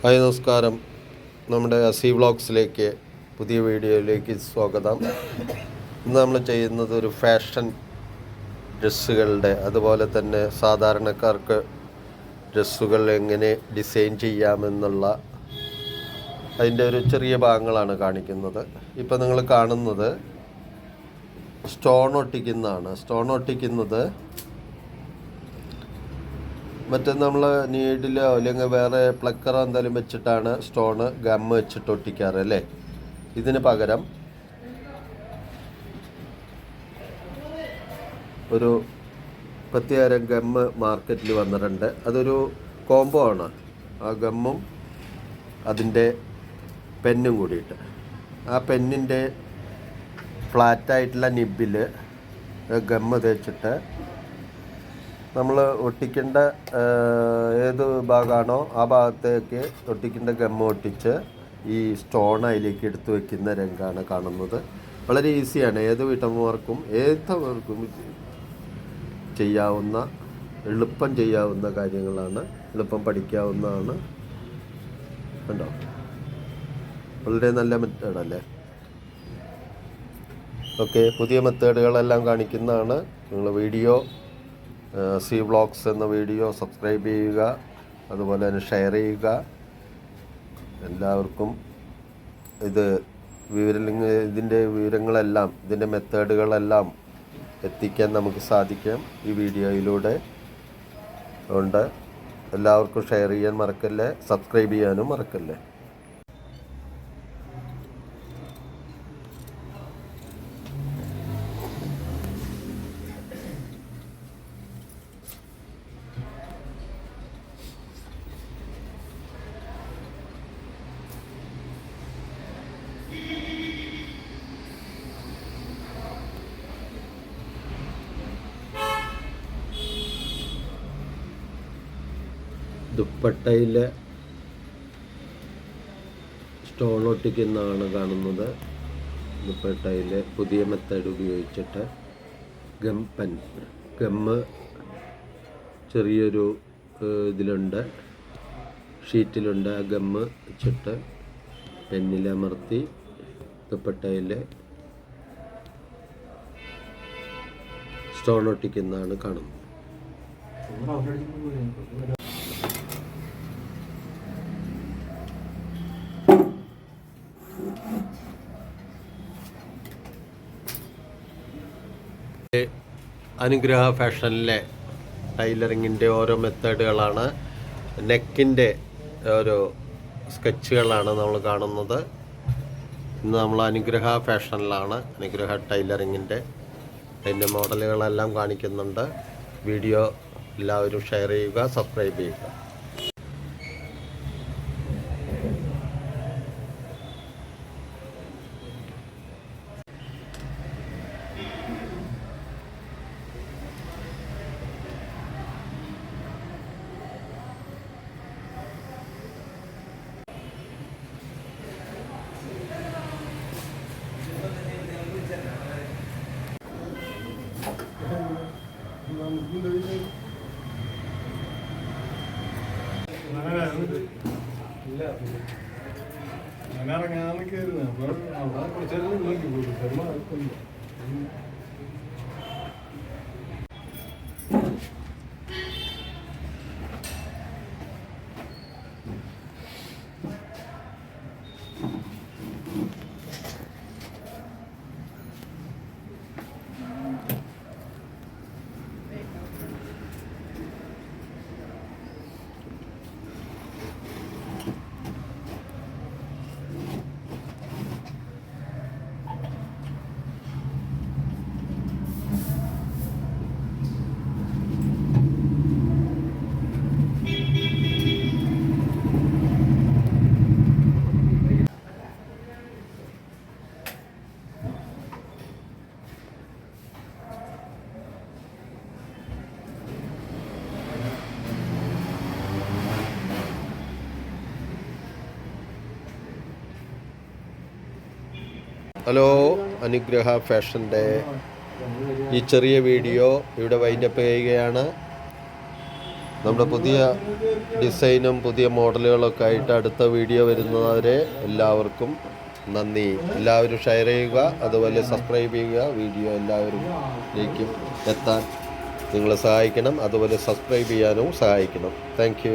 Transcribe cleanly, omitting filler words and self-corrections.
Hi നമസ്കാരം. നമ്മുടെ അസി വ്ളോഗ്സിലേക്ക് പുതിയ വീഡിയോയിലേക്ക് സ്വാഗതം. ഇന്ന് നമ്മൾ ചെയ്യുന്നത് ഒരു ഫാഷൻ ഡ്രസ്സുകളുടെ അതുപോലെ തന്നെ സാധാരണക്കാർക്ക് ഡ്രസ്സുകൾ എങ്ങനെ ഡിസൈൻ ചെയ്യാമെന്നുള്ള അതിൻ്റെ ഒരു ചെറിയ ഭാഗങ്ങളാണ് കാണിക്കുന്നത്. ഇപ്പോൾ നിങ്ങൾ കാണുന്നത് സ്റ്റോൺ ഒട്ടിക്കുന്നത് മറ്റേ നമ്മൾ നീഡിലോ അല്ലെങ്കിൽ വേറെ പ്ലക്കറോ എന്തായാലും വെച്ചിട്ടാണ് സ്റ്റോണ് ഗം വെച്ചിട്ട് ഒട്ടിക്കാറ് അല്ലേ. ഇതിന് പകരം ഒരു 10,000 ഗമ്മ് മാർക്കറ്റിൽ വന്നിട്ടുണ്ട്. അതൊരു കോംബോ ആണ്. ആ ഗമ്മും അതിൻ്റെ പെന്നും കൂടിയിട്ട് ആ പെന്നിൻ്റെ ഫ്ലാറ്റായിട്ടുള്ള നിബിൽ ഗമ്മ് തേച്ചിട്ട് നമ്മൾ ഒട്ടിക്കേണ്ട ഏത് ഭാഗമാണോ ആ ഭാഗത്തേക്ക് ഒട്ടിക്കേണ്ട ഗമ്മ് ഒട്ടിച്ച് ഈ സ്റ്റോൺ അതിലേക്ക് എടുത്തു വയ്ക്കുന്ന രംഗമാണ് കാണുന്നത്. വളരെ ഈസിയാണ്. ഏത് വീട്ടമ്മമാർക്കും ഏതവർക്കും എളുപ്പം ചെയ്യാവുന്ന കാര്യങ്ങളാണ്. എളുപ്പം പഠിക്കാവുന്നതാണ്. കണ്ടോ, വളരെ നല്ല മെത്തേഡല്ലേ. ഓക്കെ, പുതിയ മെത്തേഡുകളെല്ലാം കാണിക്കുന്നതാണ്. നിങ്ങൾ വീഡിയോ സി വ്ളോഗ്സ് എന്ന വീഡിയോ സബ്സ്ക്രൈബ് ചെയ്യുക, അതുപോലെ തന്നെ ഷെയർ ചെയ്യുക. എല്ലാവർക്കും ഇതിൻ്റെ വിവരങ്ങളെല്ലാം ഇതിൻ്റെ മെത്തേഡുകളെല്ലാം എത്തിക്കാൻ നമുക്ക് സാധിക്കും ഈ വീഡിയോയിലൂടെ. അതുകൊണ്ട് എല്ലാവർക്കും ഷെയർ ചെയ്യാൻ മറക്കല്ലേ, സബ്സ്ക്രൈബ് ചെയ്യാനും മറക്കല്ലേ. ദുപ്പട്ടയിൽ സ്റ്റോൺ ഒട്ടിക്കുന്നതാണ് കാണുന്നത്. ദുപ്പട്ടയിൽ പുതിയ മെത്തേഡ് ഉപയോഗിച്ചിട്ട് ഗമ്മ് ചെറിയൊരു ഇതിലുണ്ട്, ഷീറ്റിലുണ്ട്. ആ ഗമ്മ് വെച്ചിട്ട് പെന്നിലമർത്തി ദുപ്പട്ടയിൽ സ്റ്റോൺ ഒട്ടിക്കുന്നതാണ് കാണുന്നത്. അനുഗ്രഹ ഫാഷനിലെ ടൈലറിങ്ങിൻ്റെ ഓരോ മെത്തേഡുകളാണ്, നെക്കിൻ്റെ ഓരോ സ്കെച്ചുകളാണ് നമ്മൾ കാണുന്നത്. ഇന്ന് നമ്മൾ അനുഗ്രഹ ഫാഷനിലാണ്, അനുഗ്രഹ ടൈലറിങ്ങിൻ്റെ അതിൻ്റെ മോഡലുകളെല്ലാം കാണിക്കുന്നുണ്ട്. വീഡിയോ എല്ലാവരും ഷെയർ ചെയ്യുക, സബ്സ്ക്രൈബ് ചെയ്യുക. ഞാൻ ഇറങ്ങാന്നൊക്കെ ആയിരുന്നു. അപ്പോൾ അവിടെ കുറച്ചേരം നോക്കി പോയി. ഹലോ, അനുഗ്രഹ ഫാഷൻ്റെ ഈ ചെറിയ വീഡിയോ ഇവിടെ വൈൻഡപ്പ് ചെയ്യുകയാണ്. നമ്മുടെ പുതിയ ഡിസൈനും പുതിയ മോഡലുകളൊക്കെ ആയിട്ട് അടുത്ത വീഡിയോ വരുന്നവരെ എല്ലാവർക്കും നന്ദി. എല്ലാവരും ഷെയർ ചെയ്യുക, അതുപോലെ സബ്സ്ക്രൈബ് ചെയ്യുക. വീഡിയോ എല്ലാവരിലേക്കും എത്താൻ നിങ്ങൾ സഹായിക്കണം, അതുപോലെ സബ്സ്ക്രൈബ് ചെയ്യാനും സഹായിക്കണം. താങ്ക്